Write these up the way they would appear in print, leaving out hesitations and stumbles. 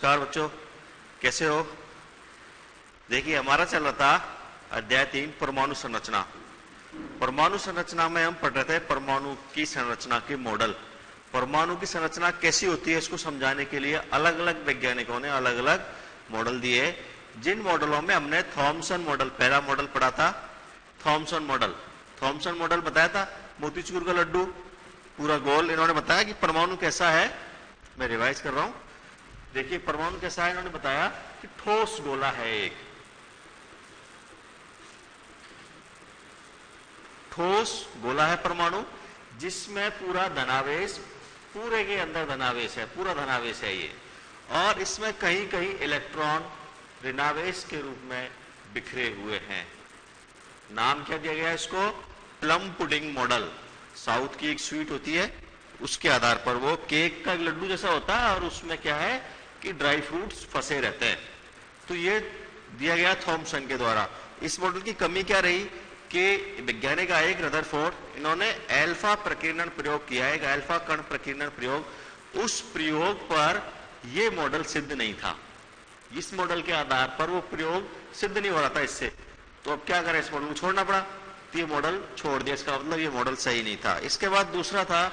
नमस्कार बच्चों, कैसे हो? देखिए, हमारा चल रहा था अध्याय 3 परमाणु संरचना। परमाणु संरचना में हम पढ़ रहे थे परमाणु की संरचना के मॉडल। परमाणु की संरचना कैसी होती है इसको समझाने के लिए अलग अलग वैज्ञानिकों ने अलग अलग मॉडल दिए, जिन मॉडलों में हमने थॉमसन मॉडल, पहला मॉडल पढ़ा था थॉमसन मॉडल। थॉमसन मॉडल बताया था मोतीचूर का लड्डू पूरा गोल। इन्होंने बताया कि परमाणु कैसा है, मैं रिवाइज कर रहा हूं। देखिए परमाणु कैसा है, इन्होंने बताया कि ठोस गोला है, एक ठोस गोला है परमाणु, जिसमें पूरा धनावेश, पूरे के अंदर धनावेश है, पूरा धनावेश है ये, और इसमें कहीं कहीं इलेक्ट्रॉन ऋणावेश के रूप में बिखरे हुए हैं। नाम क्या दिया गया इसको? Plum pudding model. साउथ की एक स्वीट होती है, उसके आधार पर वो केक का लड्डू जैसा होता है और उसमें क्या है कि ड्राई फ्रूट्स फंसे रहते हैं। तो ये दिया गया थॉमसन के द्वारा। इस मॉडल की कमी क्या रही कि वैज्ञानिक आए रदरफोर्ड, इन्होंने अल्फा प्रकीर्णन प्रयोग किया है, एक अल्फा कण प्रकीर्णन प्रयोग। उस प्रयोग पर यह मॉडल सिद्ध नहीं था, इस मॉडल के आधार पर वो प्रयोग सिद्ध नहीं हो रहा था इससे। तो अब क्या करें, इस मॉडल को छोड़ना पड़ा, तो ये मॉडल छोड़ दिया। इसका मतलब ये मॉडल सही नहीं था। इसके बाद दूसरा था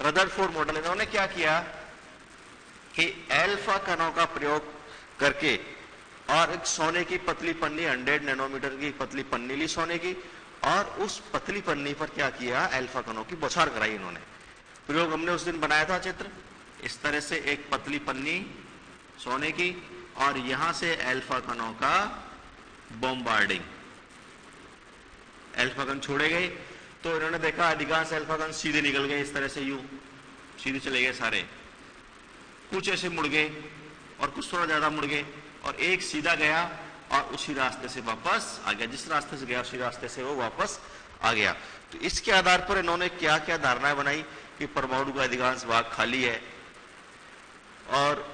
रदरफोर्ड मॉडल। इन्होंने क्या किया कि अल्फा कणों का प्रयोग करके और एक सोने की पतली पन्नी, 100 नैनोमीटर की पतली पन्नी ली सोने की, और उस पतली पन्नी पर क्या किया, अल्फा कणों की बौछार कराई इन्होंने। प्रयोग हमने उस दिन बनाया था चित्र, इस तरह से एक पतली पन्नी सोने की और यहां से अल्फा कणों का बॉम्बार्डिंग, अल्फा कण छोड़े गए। तो इन्होंने देखा अधिकांश अल्फा कण सीधे निकल गए, इस तरह से यूं सीधे चले गए सारे, कुछ ऐसे मुड़ गए और कुछ थोड़ा ज्यादा मुड़ गए, और एक सीधा गया और उसी रास्ते से वापस आ गया, जिस रास्ते से गया उसी रास्ते से वो वापस आ गया। तो इसके आधार पर इन्होंने क्या क्या धारणाएं बनाई कि परमाणु का अधिकांश भाग खाली है और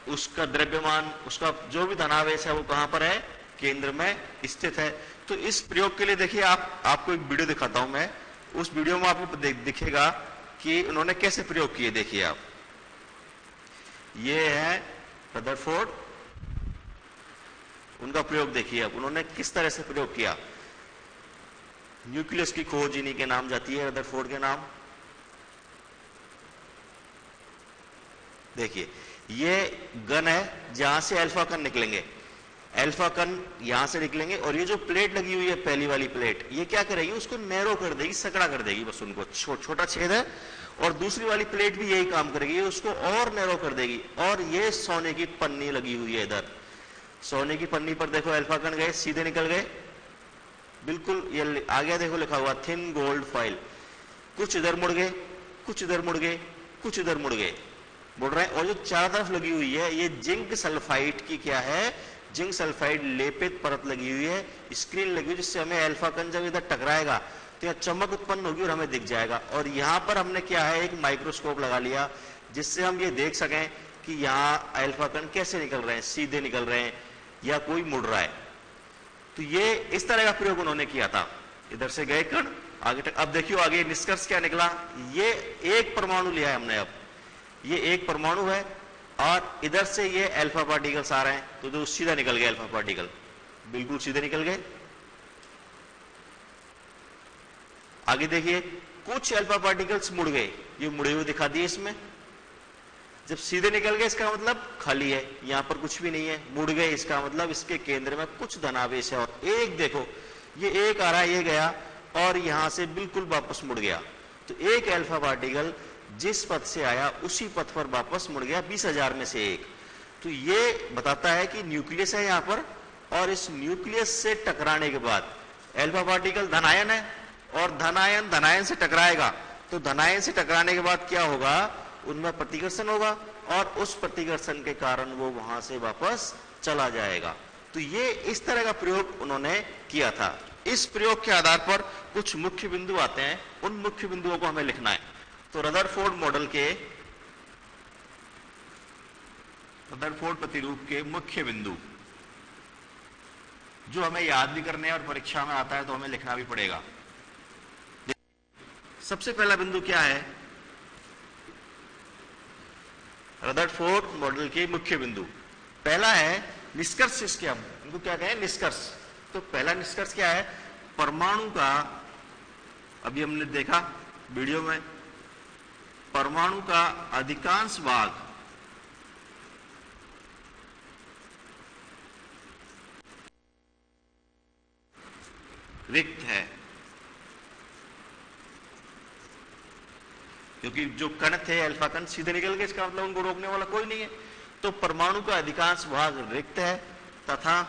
उसका द्रव्यमान, उसका जो भी धनावेश है वो कहां पर है, केंद्र में स्थित है। तो इस प्रयोग के लिए देखिए, आपको एक वीडियो दिखाता हूं मैं। उस वीडियो में आपको दिखेगा कि उन्होंने कैसे प्रयोग किए। देखिए आप, ये है रदरफोर्ड, उनका प्रयोग देखिए आप, उन्होंने किस तरह से प्रयोग किया। न्यूक्लियस की खोज इन्हीं के नाम जाती है, रदरफोर्ड के नाम। देखिए ये गन है जहां से अल्फा कण निकलेंगे, अल्फा कण यहां से निकलेंगे, और ये जो प्लेट लगी हुई है पहली वाली प्लेट, ये क्या करेगी, उसको नैरो कर देगी, सकड़ा कर देगी, बस उनको छोटा छेद है। और दूसरी वाली प्लेट भी यही काम करेगी, उसको और नैरो कर देगी। और ये सोने की पन्नी लगी हुई है इधर, सोने की पन्नी पर देखो अल्फा कण गए, सीधे निकल गए, बिल्कुल ये आ गया, देखो लिखा हुआ थिन गोल्ड फॉइल। कुछ इधर मुड़ गए, कुछ इधर मुड़ गए, कुछ इधर मुड़ गए, मुड़ रहे हैं। और जो चारों तरफ लगी हुई है ये जिंक सल्फाइड की क्या है, जिंक सल्फाइड लेपित परत लगी हुई है, स्क्रीन लगी हुई, जिससे हमें अल्फा कण जब इधर टकराएगा तो यह चमक उत्पन्न होगी और हमें दिख जाएगा। और यहां पर हमने क्या है, एक माइक्रोस्कोप लगा लिया जिससे हम ये देख सकें कि यहाँ अल्फा कण कैसे निकल रहे हैं, सीधे निकल रहे हैं या कोई मुड़ रहा है। तो ये इस तरह का प्रयोग उन्होंने किया था, इधर से गए कण आगे तक। अब देखियो आगे निष्कर्ष क्या निकला, ये एक परमाणु लिया है हमने। अब ये एक परमाणु है और इधर से ये अल्फा पार्टिकल्स आ रहे हैं, तो जो सीधा निकल गए अल्फा पार्टिकल, बिल्कुल सीधे निकल गए। आगे देखिए कुछ अल्फा पार्टिकल्स मुड़ गए, ये मुड़े हुए दिखा दिए इसमें। जब सीधे निकल गए इसका मतलब खाली है, यहां पर कुछ भी नहीं है। मुड़ गए इसका मतलब इसके केंद्र में कुछ धनावेश है। और एक देखो, ये एक आ रहा है, ये गया और यहां से बिल्कुल वापस मुड़ गया। तो एक अल्फा पार्टिकल जिस पथ से आया उसी पथ पर वापस मुड़ गया, 20,000 में से एक। तो ये बताता है कि न्यूक्लियस है यहां पर, और इस न्यूक्लियस से टकराने के बाद अल्फा पार्टिकल धनायन है, और धनायन धनायन से टकराएगा, तो धनायन से टकराने के बाद क्या होगा, उनमें प्रतिकर्षण होगा, और उस प्रतिकर्षण के कारण वो वहां से वापस चला जाएगा। तो ये इस तरह का प्रयोग उन्होंने किया था। इस प्रयोग के आधार पर कुछ मुख्य बिंदु आते हैं, उन मुख्य बिंदुओं को हमें लिखना है। तो रदरफोर्ड मॉडल के, रदरफोर्ड प्रतिरूप के मुख्य बिंदु जो हमें याद भी करने हैं और परीक्षा में आता है तो हमें लिखना भी पड़ेगा। सबसे पहला बिंदु क्या है, रदरफोर्ड मॉडल के मुख्य बिंदु, पहला है निष्कर्ष, इसके हम इनको क्या कहें, निष्कर्ष। तो पहला निष्कर्ष क्या है, परमाणु का, अभी हमने देखा वीडियो में, परमाणु का अधिकांश भाग रिक्त है, क्योंकि जो कण थे अल्फा कण सीधे निकल गए, इसका मतलब उनको रोकने वाला कोई नहीं है। तो परमाणु का अधिकांश भाग रिक्त है तथा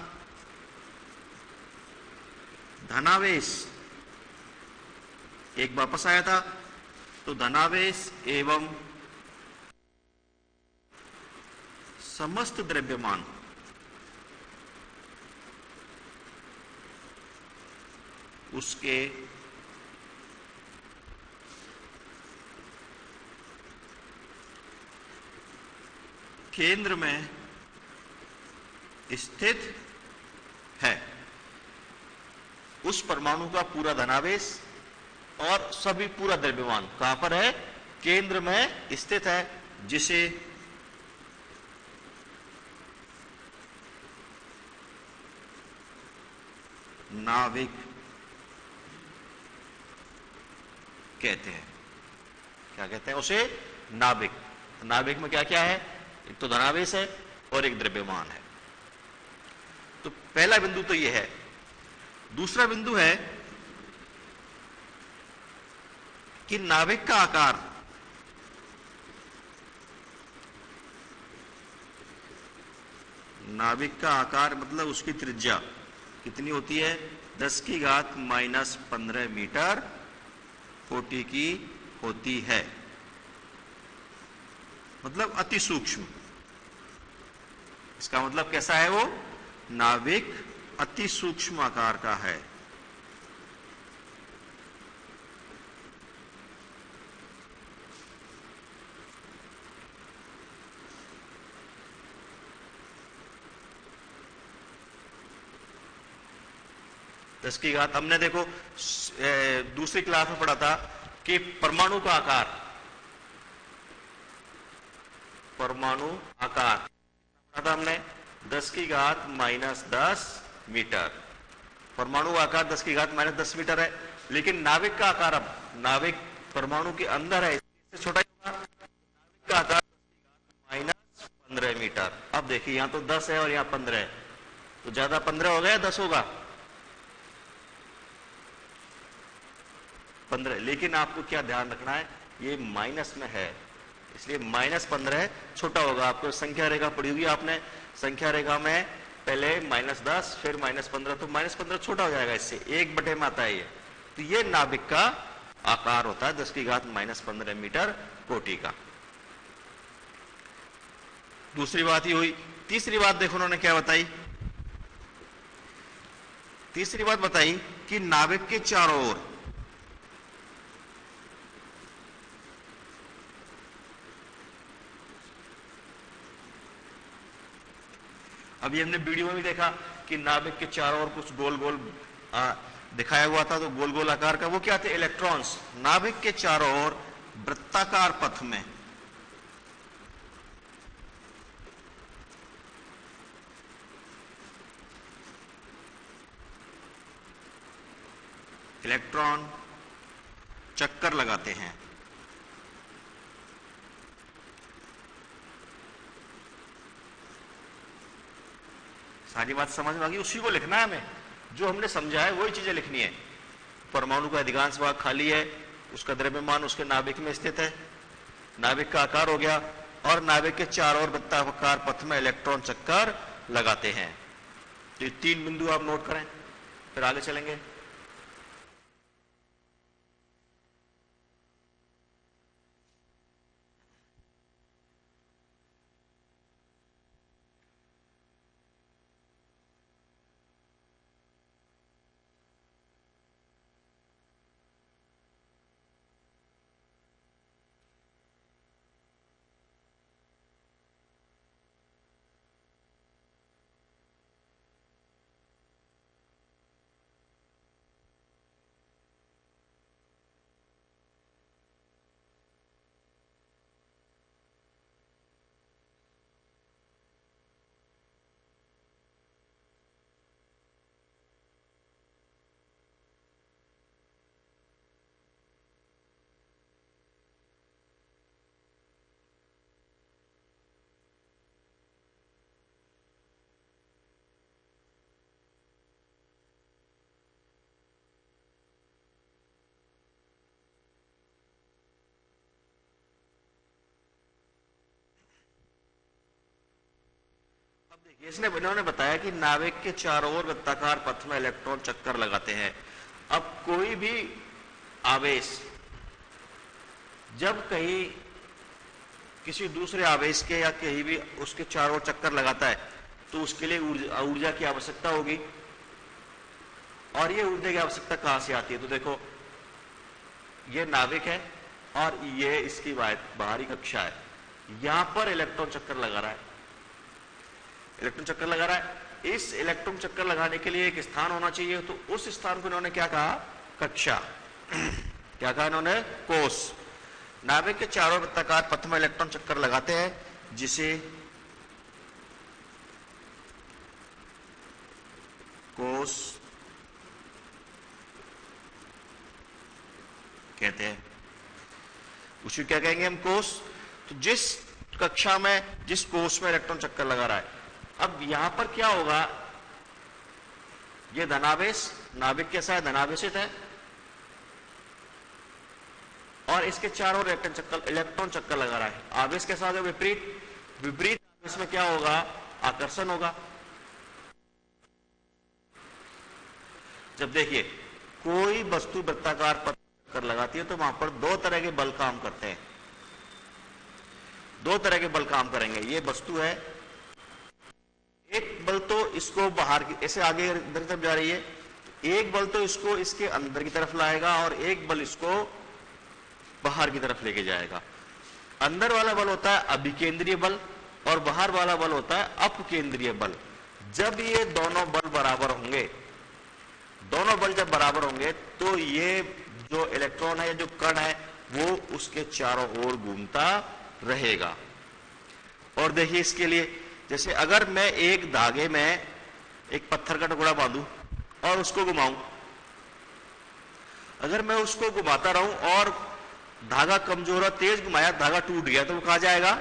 धनावेश एक वापस आया था, तो धनावेश एवं समस्त द्रव्यमान उसके केंद्र में स्थित है। उस परमाणु का पूरा धनावेश और सभी पूरा द्रव्यमान कहां पर है, केंद्र में स्थित है, जिसे नाभिक कहते हैं। क्या कहते हैं उसे, नाभिक। नाभिक में क्या क्या है, एक तो धनावेश है और एक द्रव्यमान है। तो पहला बिंदु तो यह है। दूसरा बिंदु है कि नाभिक का आकार मतलब उसकी त्रिज्या कितनी होती है, 10⁻⁻15 मीटर कोटि की होती है, मतलब अति सूक्ष्म। इसका मतलब कैसा है, वो नाभिक अति सूक्ष्म आकार का है। दस की घात, हमने देखो दूसरी क्लास में पढ़ा था कि परमाणु का आकार, परमाणु आकार पढ़ा था हमने 10⁻⁻10 मीटर। परमाणु आकार 10⁻⁻10 मीटर है, लेकिन नाभिक का आकार, अब नाभिक परमाणु के अंदर है, इससे छोटा ही होगा। नाभिक का आकार 10⁻⁻15 मीटर। अब देखिए यहां तो 10 है और यहां 15 है, तो ज्यादा 15 होगा या 10 होगा, 15। लेकिन आपको क्या ध्यान रखना है, ये माइनस में है, इसलिए -15 छोटा होगा। आपको संख्या रेखा पढ़ी होगी आपने, संख्या रेखा में पहले -10 फिर -15, तो -15 छोटा हो जाएगा, इससे 1/में आता है ये। तो ये नाभिक का आकार होता है 10⁻⁻15 मीटर कोटि का। दूसरी बात ही हुई। तीसरी बात देखो उन्होंने क्या बताई, तीसरी बात बताई कि नाभिक के चारों ओर अभी हमने वीडियो में भी देखा कि नाभिक के चारों ओर कुछ गोल गोल दिखाया हुआ था, तो गोल गोल आकार का वो क्या थे, इलेक्ट्रॉन्स। नाभिक के चारों ओर वृत्ताकार पथ में इलेक्ट्रॉन चक्कर लगाते हैं। सारी बात समझ में आ गई, उसी को लिखना है हमें, जो हमने समझा है वही चीजें लिखनी है। परमाणु का अधिकांश भाग खाली है, उसका द्रव्यमान उसके नाभिक में स्थित है, नाभिक का आकार हो गया, और नाभिक के चारों ओर वृत्ताकार पथ में इलेक्ट्रॉन चक्कर लगाते हैं। तो ये 3 बिंदु आप नोट करें, फिर आगे चलेंगे। देखिए इसने इन्होंने बताया कि नाविक के चारों ओर वृत्ताकार पथ में इलेक्ट्रॉन चक्कर लगाते हैं। अब कोई भी आवेश जब कहीं किसी दूसरे आवेश के या कहीं भी उसके चारों ओर चक्कर लगाता है तो उसके लिए ऊर्जा की आवश्यकता होगी। और ये ऊर्जा की आवश्यकता कहां से आती है? तो देखो ये नाविक है और ये इसकी बाहरी कक्षा है। यहां पर इलेक्ट्रॉन चक्कर लगा रहा है, इलेक्ट्रॉन चक्कर लगा रहा है। इस इलेक्ट्रॉन चक्कर लगाने के लिए एक स्थान होना चाहिए, तो उस स्थान को इन्होंने क्या कहा? कक्षा। क्या कहा इन्होंने? कोष। नाभिक के चारों वृत्ताकार पथ में इलेक्ट्रॉन चक्कर लगाते हैं जिसे कोष कहते हैं। उसे क्या कहेंगे हम? कोष। तो जिस कक्षा में, जिस कोष में इलेक्ट्रॉन चक्कर लगा रहा है, अब यहां पर क्या होगा? ये धनावेश, नाभिक कैसा है? धनावेशित है और इसके चारों ओर इलेक्ट्रॉन चक्कर लगा रहा है। आवेश कैसा होगा? विपरीत। विपरीत आवेश में क्या होगा? आकर्षण होगा। जब देखिए कोई वस्तु वृत्ताकार पथ चक्कर लगाती है तो वहां पर दो तरह के बल काम करते हैं, दो तरह के बल काम करेंगे। ये वस्तु है, एक बल तो इसको बाहर की ऐसे आगे इधर की तरफ जा रही है, एक बल तो इसको इसके अंदर की तरफ लाएगा और एक बल इसको बाहर की तरफ लेके जाएगा। अंदर वाला बल होता है अभिकेंद्रीय बल और बाहर वाला बल होता है अपकेंद्रीय बल। जब ये दोनों बल बराबर होंगे, दोनों बल जब बराबर होंगे तो ये जो इलेक्ट्रॉन है, जो कण है, वो उसके चारों ओर घूमता रहेगा। और देखिए इसके लिए, जैसे अगर मैं एक धागे में एक पत्थर का टुकड़ा बांधूं और उसको घुमाऊं, अगर मैं उसको घुमाता रहूं और धागा कमजोर और तेज घुमाया, धागा टूट गया, तो वो कहां जाएगा?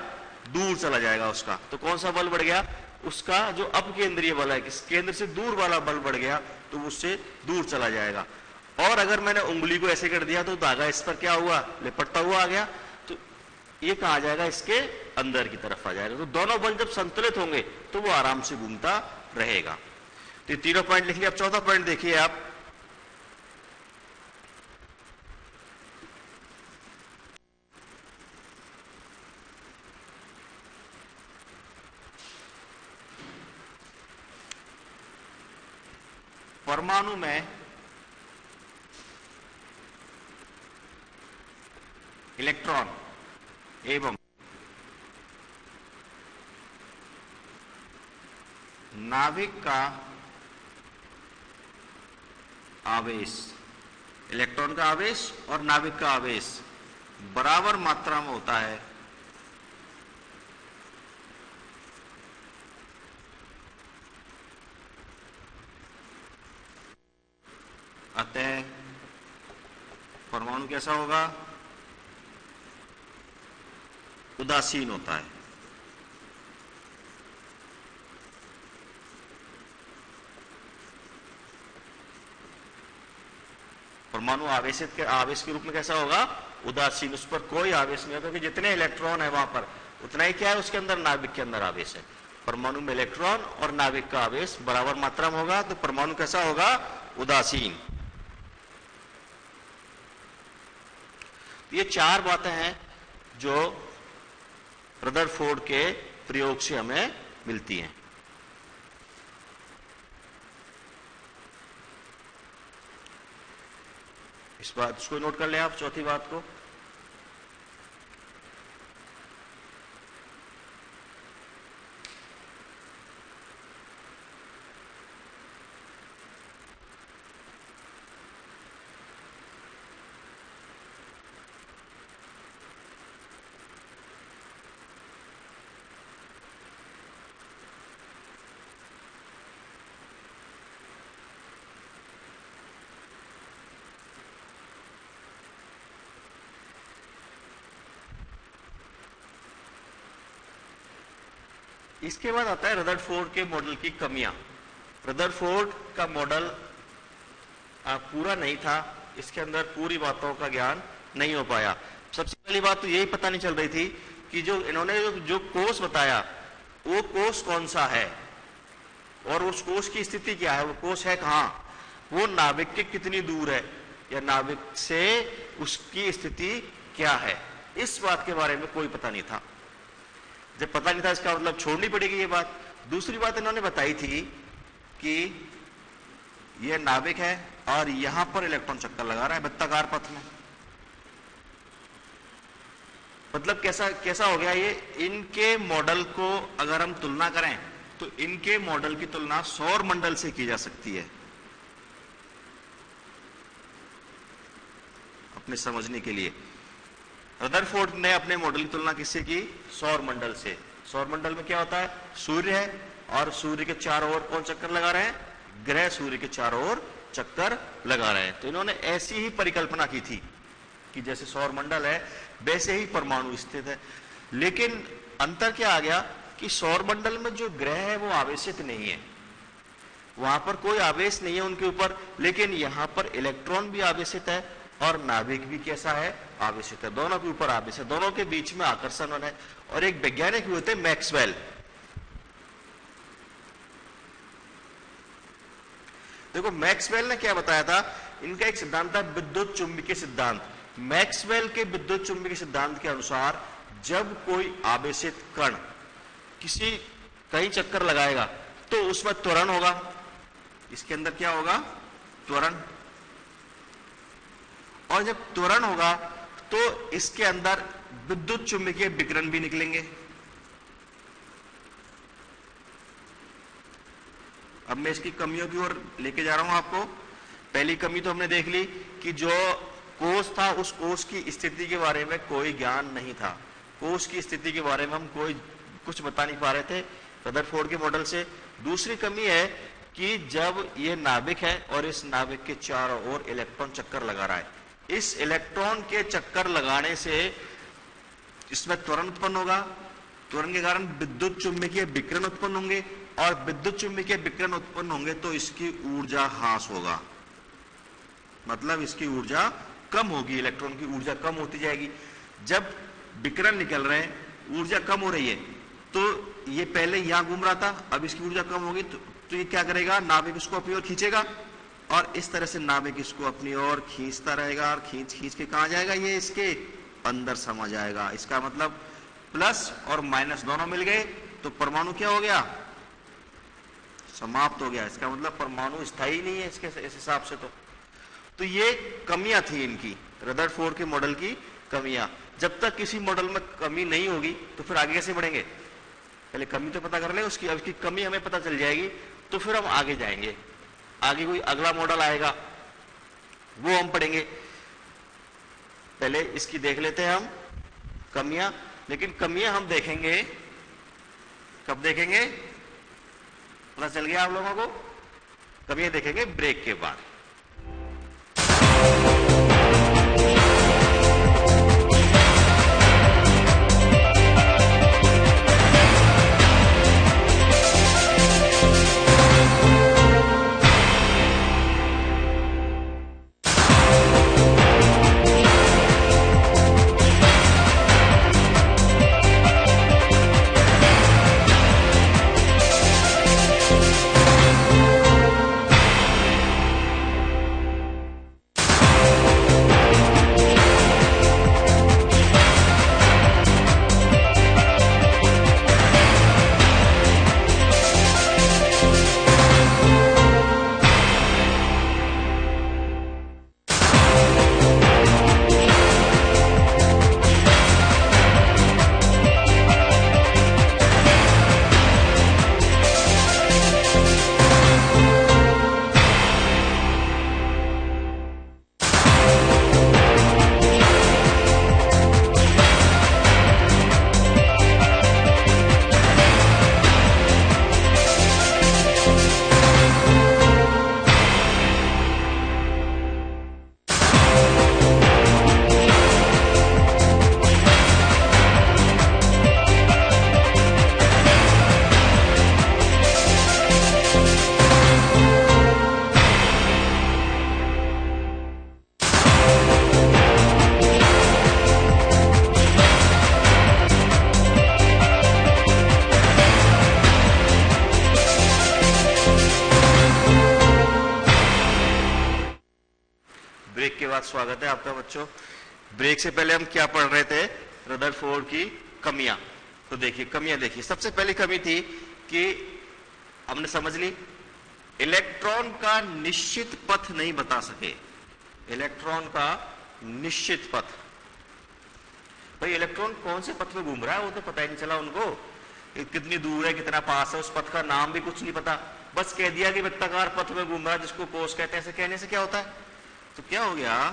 दूर चला जाएगा उसका। तो कौन सा बल बढ़ गया? उसका जो अपकेंद्रीय बल है, किस केंद्र से दूर वाला बल बढ़ गया, तो उससे दूर चला जाएगा। और अगर मैंने उंगली को ऐसे कर दिया तो धागा इस पर क्या हुआ? लिपटता हुआ आ गया, तो ये कहा जाएगा? इसके अंदर की तरफ आ जाएगा। तो दोनों बल जब संतुलित होंगे तो वो आराम से घूमता रहेगा। तो तीनों पॉइंट लिख लिया। अब चौथा पॉइंट देखिए आप, परमाणु में इलेक्ट्रॉन एवं नाभिक का आवेश, इलेक्ट्रॉन का आवेश और नाभिक का आवेश बराबर मात्रा में होता है। अतः परमाणु कैसा होगा? उदासीन होता है। परमाणु आवेश के रूप में कैसा होगा? उदासीन। उस पर कोई आवेश नहीं होगा, क्योंकि जितने इलेक्ट्रॉन है वहां पर उतना ही क्या है उसके अंदर? नाभिक के अंदर आवेश है। परमाणु में इलेक्ट्रॉन और नाभिक का आवेश बराबर मात्रा में होगा, तो परमाणु कैसा होगा? उदासीन। ये चार बातें हैं जो रदरफोर्ड के प्रयोग से हमें मिलती हैं। इस बात इसको नोट कर लें आप, चौथी बात को। इसके बाद आता है रदरफोर्ड के मॉडल की कमियां। रदरफोर्ड का मॉडल पूरा नहीं था, इसके अंदर पूरी बातों का ज्ञान नहीं हो पाया। सबसे पहली बात तो यही पता नहीं चल रही थी कि जो इन्होंने जो कोष बताया वो कोष कौन सा है। और उस कोष की स्थिति क्या है, वो कोष है कहां, वो नाभिक के कितनी दूर है, या नाभिक से उसकी स्थिति क्या है, इस बात के बारे में कोई पता नहीं था। जब पता नहीं था इसका मतलब छोड़नी पड़ेगी ये बात। दूसरी बात इन्होंने बताई थी कि यह नाभिक है और यहां पर इलेक्ट्रॉन चक्कर लगा रहा है वृत्ताकार पथ में। मतलब कैसा हो गया ये, इनके मॉडल को अगर हम तुलना करें तो इनके मॉडल की तुलना सौर मंडल से की जा सकती है, अपने समझने के लिए। रदरफोर्ड ने अपने मॉडल की तुलना किससे की, सौर मंडल से। सौर मंडल में क्या होता है, सूर्य है और सूर्य के चारों ओर कौन चक्कर लगा रहे हैं, ग्रह सूर्य के चारों ओर चक्कर लगा रहे हैं। तो इन्होंने ऐसी ही परिकल्पना की थी कि जैसे सौर मंडल है वैसे ही परमाणु स्थित है। लेकिन अंतर क्या आ गया कि सौर मंडल में जो ग्रह है वो आवेशित नहीं है, वहां पर कोई आवेश नहीं है उनके ऊपर, लेकिन यहां पर इलेक्ट्रॉन भी आवेशित है और नाभिक भी कैसा है, आवेशित है, दोनों के ऊपर आवेश है, दोनों के बीच में आकर्षण है। और एक वैज्ञानिक भी होते हैं मैक्सवेल। देखो मैक्सवेल ने क्या बताया था, इनका एक सिद्धांत था विद्युत चुंबकीय सिद्धांत। मैक्सवेल के विद्युत चुंबकीय सिद्धांत के अनुसार जब कोई आवेशित कण किसी कहीं चक्कर लगाएगा तो उसमें त्वरण होगा, इसके अंदर क्या होगा, त्वरण। और जब त्वरण होगा तो इसके अंदर विद्युत चुंबकीय विकिरण भी निकलेंगे। अब मैं इसकी कमियों की ओर लेके जा रहा हूं आपको। पहली कमी तो हमने देख ली कि जो कोष था उस कोष की स्थिति के बारे में कोई ज्ञान नहीं था, कोष की स्थिति के बारे में हम कोई कुछ बता नहीं पा रहे थे रदरफोर्ड के मॉडल से। दूसरी कमी है कि जब ये नाभिक है और इस नाभिक के चारों ओर इलेक्ट्रॉन चक्कर लगा रहा है, इस इलेक्ट्रॉन के चक्कर लगाने से इसमें त्वरण उत्पन्न होगा, त्वरण के कारण विद्युत चुंबकीय विकिरण उत्पन्न होंगे और विद्युत चुंबकीय विकिरण उत्पन्न होंगे तो इसकी ऊर्जा ह्रास होगा, मतलब इसकी ऊर्जा कम होगी, इलेक्ट्रॉन की ऊर्जा कम होती जाएगी। जब विकिरण निकल रहे हैं, ऊर्जा कम हो रही है, तो ये पहले यहां घूम रहा था, अब इसकी ऊर्जा कम होगी तो ये क्या करेगा, नाभिक इसको अपनी ओर खींचेगा और इस तरह से नाभिक इसको अपनी ओर खींचता रहेगा और खींच खींच के कहां जाएगा, ये इसके अंदर समा जाएगा। इसका मतलब प्लस और माइनस दोनों मिल गए तो परमाणु क्या हो गया, समाप्त हो गया। इसका मतलब परमाणु स्थायी नहीं है इसके इस हिसाब से। तो ये कमियां थी इनकी, रदरफोर्ड के मॉडल की कमियां। जब तक किसी मॉडल में कमी नहीं होगी तो फिर आगे कैसे बढ़ेंगे, पहले कमी तो पता कर ले, उसकी अब की कमी हमें पता चल जाएगी तो फिर हम आगे जाएंगे, आगे कोई अगला मॉडल आएगा वो हम पढ़ेंगे। पहले इसकी देख लेते हैं हम कमियां, लेकिन कमियां हम देखेंगे कब देखेंगे, पता चल गया आप लोगों को, कमियां देखेंगे ब्रेक के बाद। बाद स्वागत है आपका बच्चों। ब्रेक से पहले हम क्या पढ़ रहे थे? रदरफोर्ड की कमियां। तो देखिए कमियां, देखिए सबसे पहली कमी थी कि हमने समझ ली, इलेक्ट्रॉन का निश्चित पथ नहीं बता सके। इलेक्ट्रॉन का निश्चित पथ, भाई इलेक्ट्रॉन कौन से पथ में घूम रहा है वो तो पता ही नहीं चला उनको, कितनी दूर है, कितना पास है, उस पथ का नाम भी कुछ नहीं पता, बस कह दिया कि वृत्ताकार पथ में घूम रहा है जिसको कोस कहते हैं। ऐसे कहने से क्या होता है? तो क्या हो गया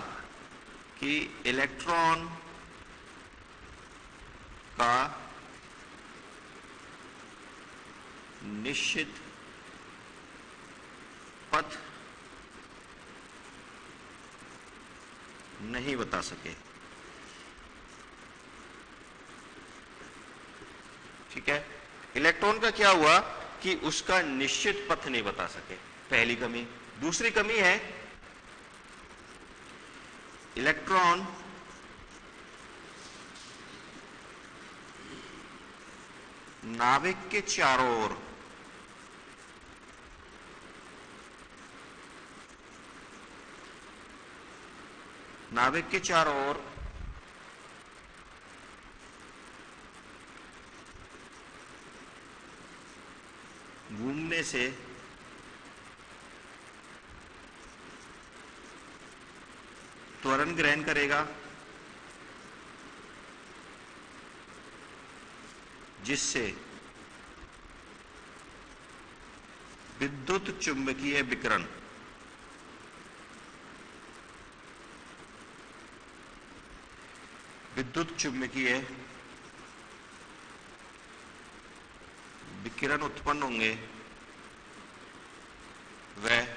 कि इलेक्ट्रॉन का निश्चित पथ नहीं बता सके। ठीक है, इलेक्ट्रॉन का क्या हुआ कि उसका निश्चित पथ नहीं बता सके, पहली कमी। दूसरी कमी है, इलेक्ट्रॉन नाभिक के चारों ओर घूमने से त्वरण ग्रहण करेगा, जिससे विद्युत चुंबकीय विकिरण उत्पन्न होंगे, वह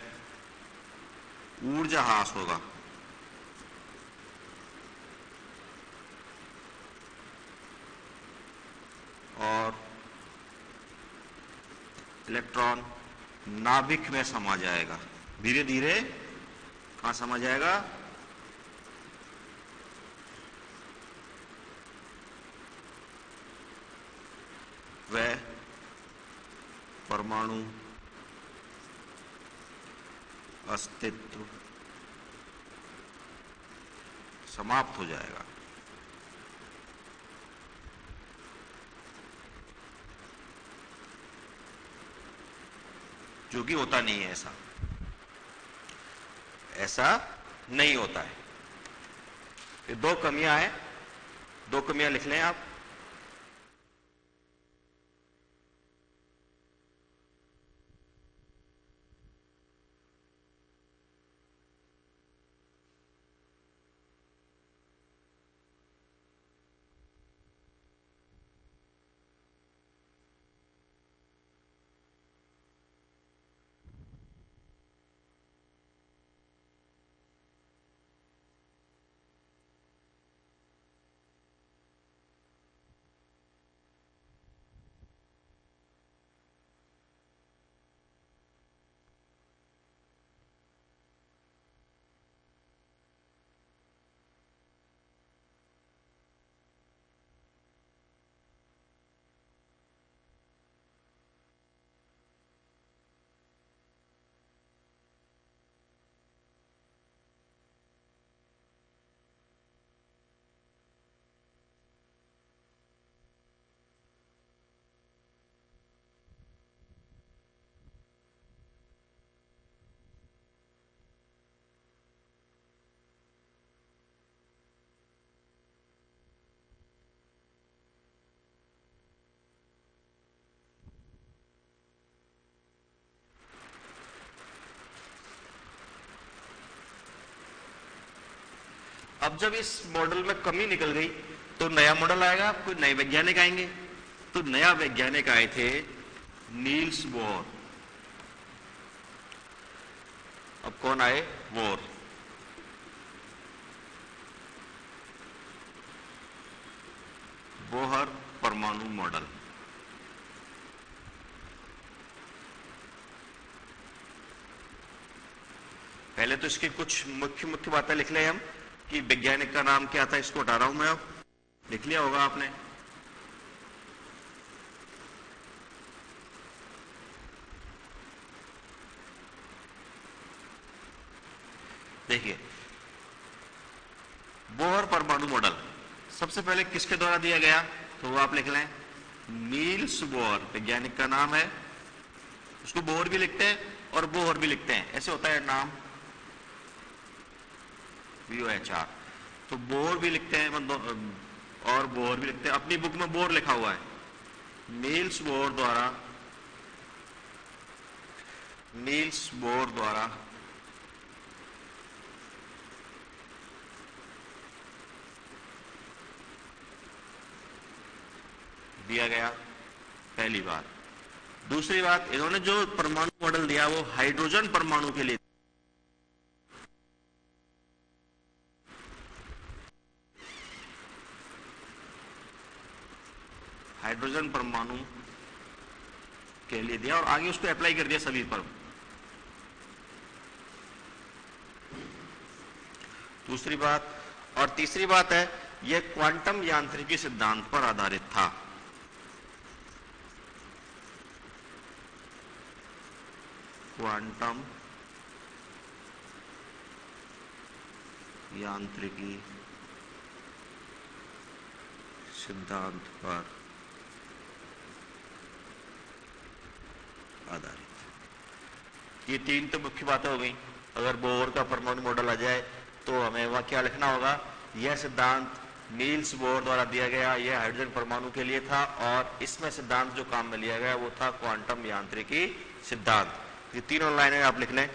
ऊर्जा ह्रास होगा। और इलेक्ट्रॉन नाभिक में समा जाएगा, धीरे धीरे कहां समा जाएगा? वह परमाणु अस्तित्व समाप्त हो जाएगा। जो कि होता नहीं है, ऐसा नहीं होता है। ये दो कमियां हैं, दो कमियां लिख लें आप। अब जब इस मॉडल में कमी निकल गई तो नया मॉडल आएगा, कोई नए वैज्ञानिक आएंगे। तो नया वैज्ञानिक आए थे नील्स बोर। अब कौन आए? बोर। बोहर परमाणु मॉडल। पहले तो इसकी कुछ मुख्य मुख्य बातें लिख लें हम कि वैज्ञानिक का नाम क्या था। इसको हटा रहा हूं मैं, अब लिख लिया होगा आपने। देखिए सबसे पहले किसके द्वारा दिया गया, तो वो आप लिख लें, नील्स बोर, वैज्ञानिक का नाम है। उसको बोर भी लिखते हैं और बोहर भी लिखते हैं, ऐसे होता है नाम, VOHR। तो बोर भी लिखते हैं और बोर भी लिखते हैं। अपनी बुक में बोर लिखा हुआ है। नील्स बोर द्वारा दिया गया, पहली बात। दूसरी बात, इन्होंने जो परमाणु मॉडल दिया वो हाइड्रोजन परमाणु के लिए, हाइड्रोजन परमाणु के लिए दिया और आगे उसको अप्लाई कर दिया सभी पर। दूसरी बात, और तीसरी बात है, यह क्वांटम यांत्रिकी सिद्धांत पर आधारित था। क्वांटम यांत्रिकी सिद्धांत पर आधारित। ये तीन तो मुख्य बातें हो गई। अगर बोर का परमाणु मॉडल आ जाए तो हमें वहां क्या लिखना होगा, यह सिद्धांत नील्स बोर द्वारा दिया गया, यह हाइड्रोजन परमाणु के लिए था और इसमें सिद्धांत जो काम में लिया गया वो था क्वांटम यांत्रिकी सिद्धांत। ये तीनों लाइनें आप लिख लें।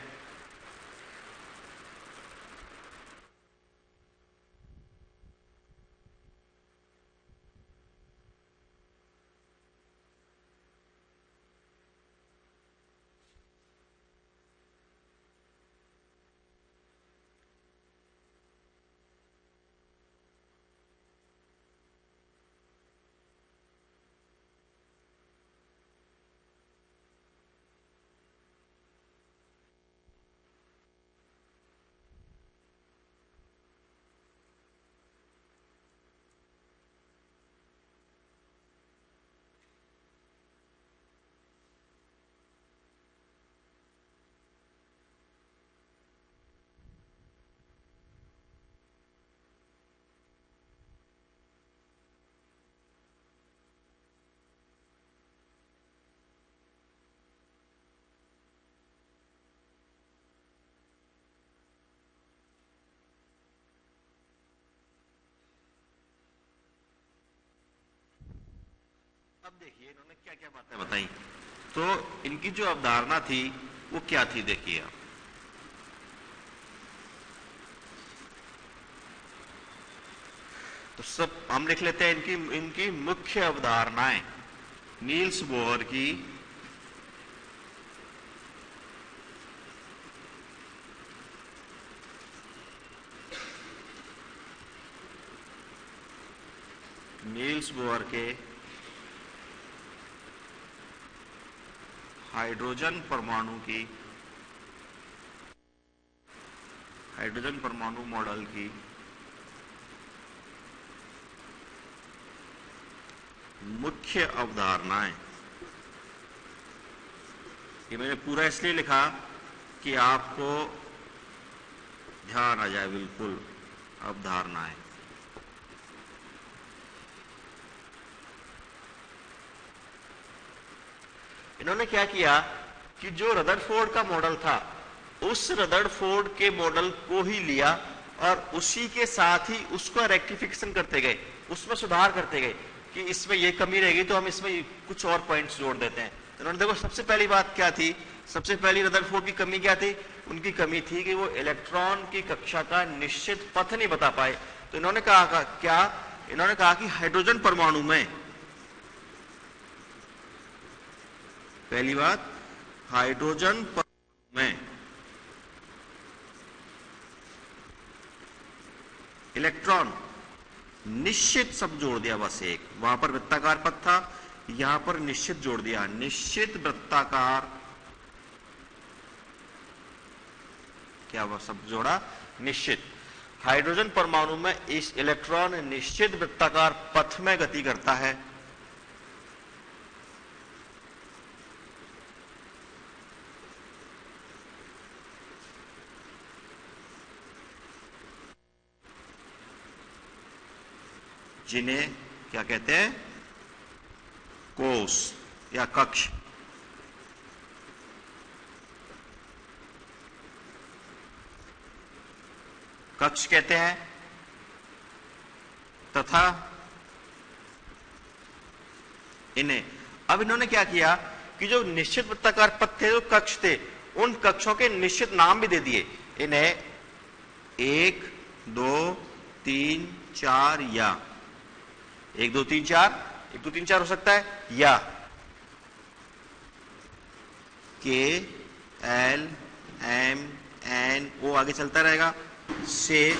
अब देखिए इन्होंने क्या क्या बातें बताई। तो इनकी जो अवधारणा थी वो क्या थी, देखिए आप। तो सब हम लिख लेते हैं इनकी इनकी मुख्य अवधारणाएं। नील्स बोहर की नील्स बोहर के हाइड्रोजन परमाणु मॉडल की मुख्य अवधारणाएं। ये मैंने पूरा इसलिए लिखा कि आपको ध्यान आ जाए बिल्कुल। अवधारणाएं, इन्होंने क्या किया कि जो रदरफोर्ड का मॉडल था उस रदरफोर्ड के मॉडल को ही लिया और उसी के साथ ही उसका रेक्टिफिकेशन करते गए, उसमें सुधार करते गए कि इसमें ये कमी रहेगी तो हम इसमें कुछ और पॉइंट्स जोड़ देते हैं। तो इन्होंने देखो सबसे पहली बात क्या थी, सबसे पहली रदरफोर्ड की कमी क्या थी, उनकी कमी थी कि वो इलेक्ट्रॉन की कक्षा का निश्चित पथ नहीं बता पाए। तो इन्होंने कहा क्या, इन्होंने कहा कि हाइड्रोजन परमाणु में, पहली बात, हाइड्रोजन परमाणु में इलेक्ट्रॉन निश्चित सब जोड़ दिया, बस एक, वहां पर वृत्ताकार पथ था, यहां पर निश्चित जोड़ दिया, निश्चित वृत्ताकार, क्या वह सब जोड़ा, निश्चित। हाइड्रोजन परमाणु में इस इलेक्ट्रॉन निश्चित वृत्ताकार पथ में गति करता है। जिन्हें क्या कहते हैं, कोष या कक्ष। कक्ष कहते हैं। तथा इन्हें, अब इन्होंने क्या किया कि जो निश्चित वृत्ताकार पथ थे, जो कक्ष थे, उन कक्षों के निश्चित नाम भी दे दिए। इन्हें 1 2 3 4 या 1 2 3 4, 1 2 3 4 हो सकता है, या के एल एम एन ओ आगे चलता रहेगा, से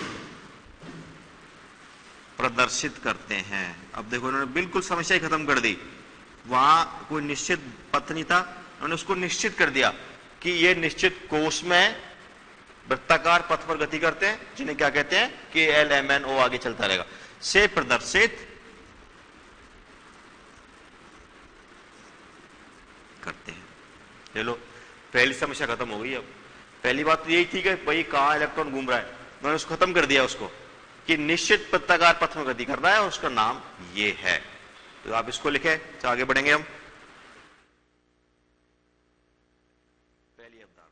प्रदर्शित करते हैं। अब देखो इन्होंने बिल्कुल समस्या ही खत्म कर दी। वहां कोई निश्चित पथ नहीं था, उन्होंने उसको निश्चित कर दिया कि ये निश्चित कोष में वृत्ताकार पथ पर गति करते हैं, जिन्हें क्या कहते हैं, के एल एम एन ओ आगे चलता रहेगा, से प्रदर्शित करते हैं। ले लो, पहली समस्या खत्म हो गई। अब पहली बात तो यही थी कि भाई कहां इलेक्ट्रॉन घूम रहा है, मैंने उसको खत्म कर दिया, उसको कि निश्चित वृत्ताकार पथ में गति कर रहा है और उसका नाम ये है। तो आप इसको लिखे, तो आगे बढ़ेंगे हम। पहली अवधारणा,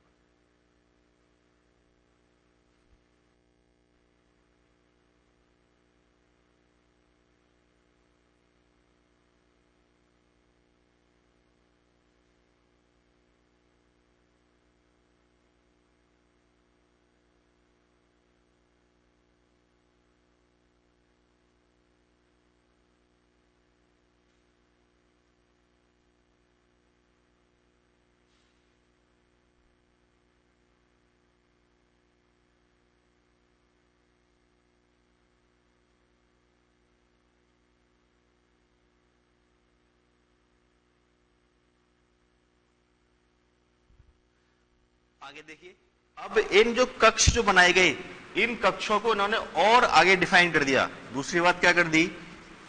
आगे देखिए। अब इन जो कक्ष जो बनाए गए, इन कक्षों को इन्होंने और आगे डिफाइन कर दिया। दूसरी बात क्या कर दी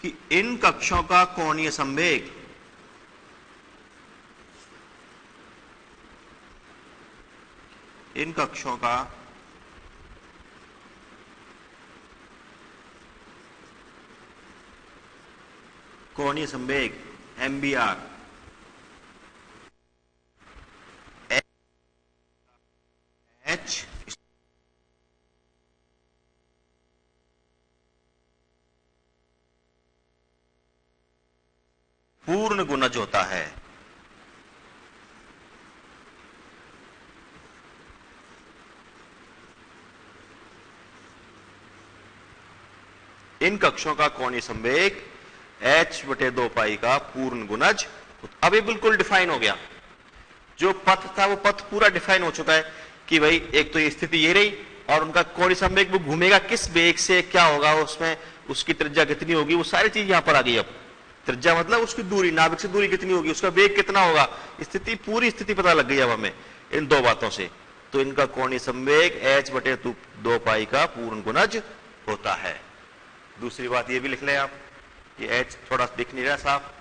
कि इन कक्षों का कोणीय संवेग इन कक्षों का कोणीय संवेग MBR H पूर्ण गुणज होता है। इन कक्षों का कोणीय संवेग h/2 पाई का पूर्ण गुणज। अब ये बिल्कुल डिफाइन हो गया। जो पथ था वो पथ पूरा डिफाइन हो चुका है कि भाई एक तो ये स्थिति ये रही, और उनका कोणीय संवेग वो घूमेगा किस वेग से, क्या होगा उसमें, उसकी त्रिज्या कितनी होगी, वो सारी चीज यहां पर आ गई। अब त्रिज्या मतलब उसकी दूरी, नाभिक से दूरी कितनी होगी, उसका वेग कितना होगा, स्थिति, पूरी स्थिति पता लग गई अब हमें इन दो बातों से। तो इनका कोणीय संवेग h/2 पाई का पूर्ण गुणज होता है। दूसरी बात ये भी लिख लें आप, ये h थोड़ा दिख नहीं रहा साफ,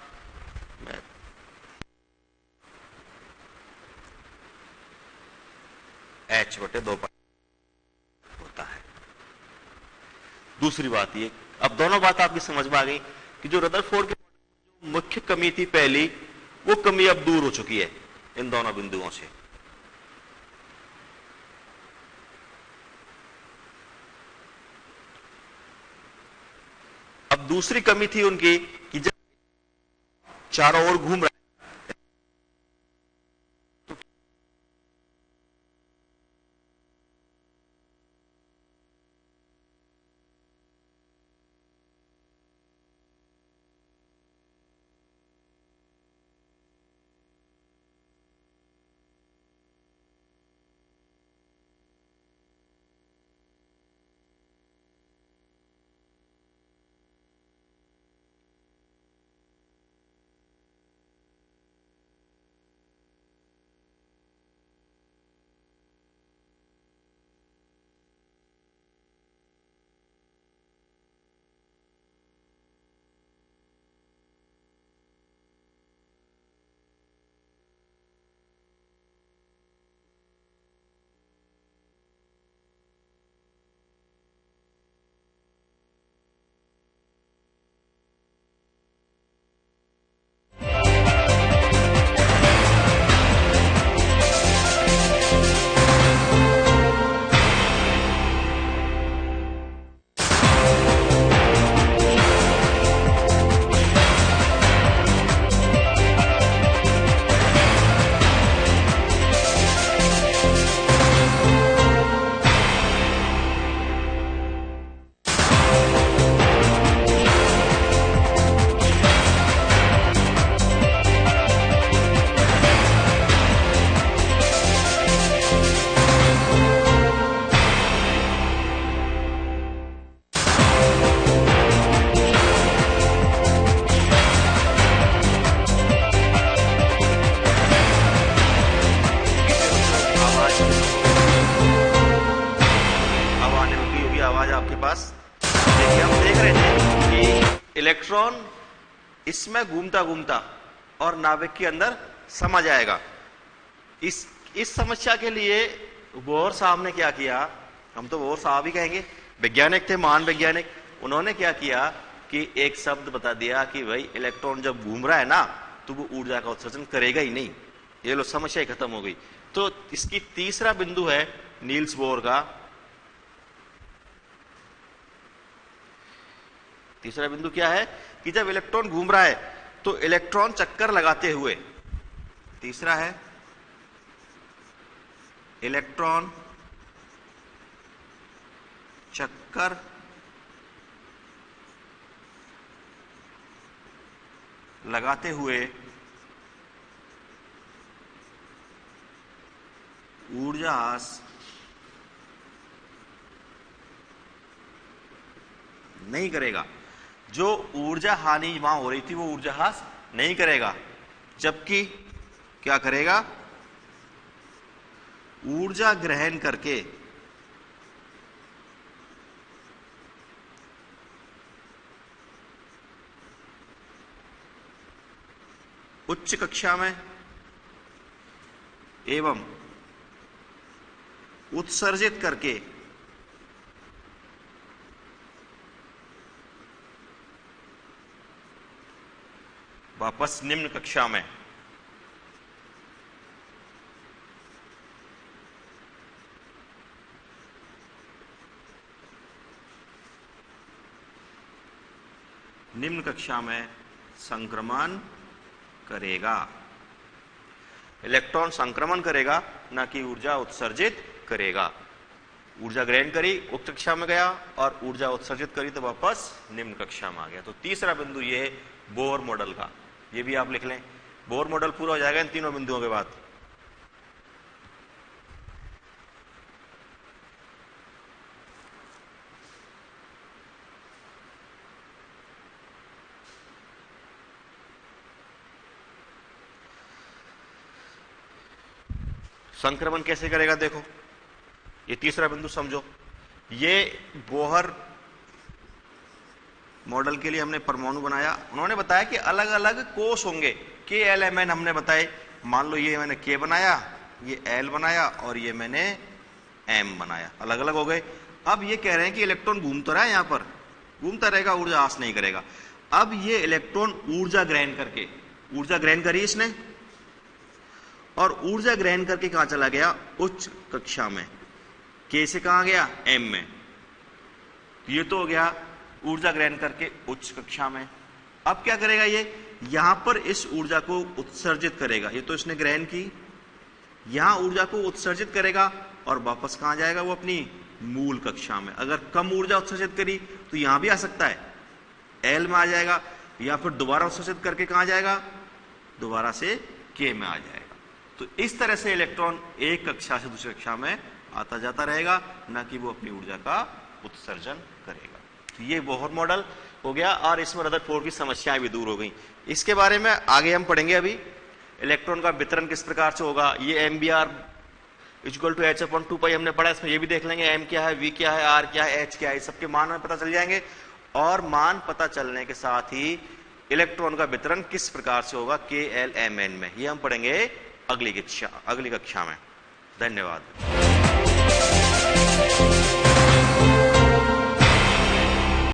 h/2 पाई होता है। दूसरी बात ये, अब दोनों बात आपकी समझ में आ गई कि जो रदरफोर्ड की मुख्य कमी थी पहली, वो कमी अब दूर हो चुकी है इन दोनों बिंदुओं से। अब दूसरी कमी थी उनकी कि जब चारों ओर घूम रहा इलेक्ट्रॉन इसमें घूमता घूमता और नाभिक के अंदर समा जाएगा। इस समस्या के लिए बोहर साहब ने क्या किया, हम तो बोहर साहब ही कहेंगे, वैज्ञानिक थे, महान वैज्ञानिक। उन्होंने क्या किया कि एक शब्द बता दिया कि भाई इलेक्ट्रॉन जब घूम रहा है ना तो वो ऊर्जा का उत्सर्जन करेगा ही नहीं। ये लो समस्या ही खत्म हो गई। तो इसकी तीसरा बिंदु है नील्स बोर का। तीसरा बिंदु क्या है कि जब इलेक्ट्रॉन घूम रहा है तो इलेक्ट्रॉन चक्कर लगाते हुए, तीसरा है इलेक्ट्रॉन चक्कर लगाते हुए ऊर्जा ह्रास नहीं करेगा। जो ऊर्जा हानि वहां हो रही थी वो ऊर्जा ह्रास नहीं करेगा, जबकि क्या करेगा, ऊर्जा ग्रहण करके उच्च कक्षा में एवं उत्सर्जित करके वापस निम्न कक्षा में संक्रमण करेगा। इलेक्ट्रॉन संक्रमण करेगा, ना कि ऊर्जा उत्सर्जित करेगा। ऊर्जा ग्रहण करी, उच्च कक्षा में गया, और ऊर्जा उत्सर्जित करी तो वापस निम्न कक्षा में आ गया। तो तीसरा बिंदु ये है बोहर मॉडल का। ये भी आप लिख लें, बोहर मॉडल पूरा हो जाएगा इन तीनों बिंदुओं के बाद। संक्रमण कैसे करेगा देखो, ये तीसरा बिंदु समझो। ये बोहर मॉडल के लिए हमने परमाणु बनाया। उन्होंने बताया कि अलग अलग कोष होंगे, के एल एम एन हमने बताए। मान लो ये मैंने के बनाया, ये एल बनाया, और ये मैंने एम बनाया, अलग अलग हो गए। अब ये कह रहे हैं कि इलेक्ट्रॉन घूमता रहा है, यहां पर घूमता रहेगा, ऊर्जा ह्रास नहीं करेगा। अब ये इलेक्ट्रॉन ऊर्जा ग्रहण करके, ऊर्जा ग्रहण करी इसने, और ऊर्जा ग्रहण करके कहां चला गया, उच्च कक्षा में। के से कहां गया, एम में। ये तो हो गया ऊर्जा ग्रहण करके उच्च कक्षा में। अब क्या करेगा ये, यहां पर इस ऊर्जा को उत्सर्जित करेगा। ये तो इसने ग्रहण की, यहां ऊर्जा को उत्सर्जित करेगा और वापस कहां जाएगा, वो अपनी मूल कक्षा में। अगर कम ऊर्जा उत्सर्जित करी तो यहां भी आ सकता है, एल में आ जाएगा, या फिर दोबारा उत्सर्जित करके कहां जाएगा, दोबारा से के में आ जाएगा। तो इस तरह से इलेक्ट्रॉन एक कक्षा से दूसरी कक्षा में आता जाता रहेगा, ना कि वो अपनी ऊर्जा का उत्सर्जन करेगा। तो ये बोहर मॉडल हो गया, और इसमें रदरफोर्ड की समस्याएं भी दूर हो गई। इसके बारे में आगे हम पढ़ेंगे। अभी इलेक्ट्रॉन का वितरण किस प्रकार से होगा, ये M B R equal to H upon 2 pi हमने पढ़ा, इसमें ये भी देख लेंगे एम क्या है, वी क्या है, आर क्या है, एच क्या है, सबके मान में पता चल जाएंगे। और मान पता चलने के साथ ही इलेक्ट्रॉन का वितरण किस प्रकार से होगा के एल एम एन में, ये हम पढ़ेंगे अगली कक्षा में। धन्यवाद।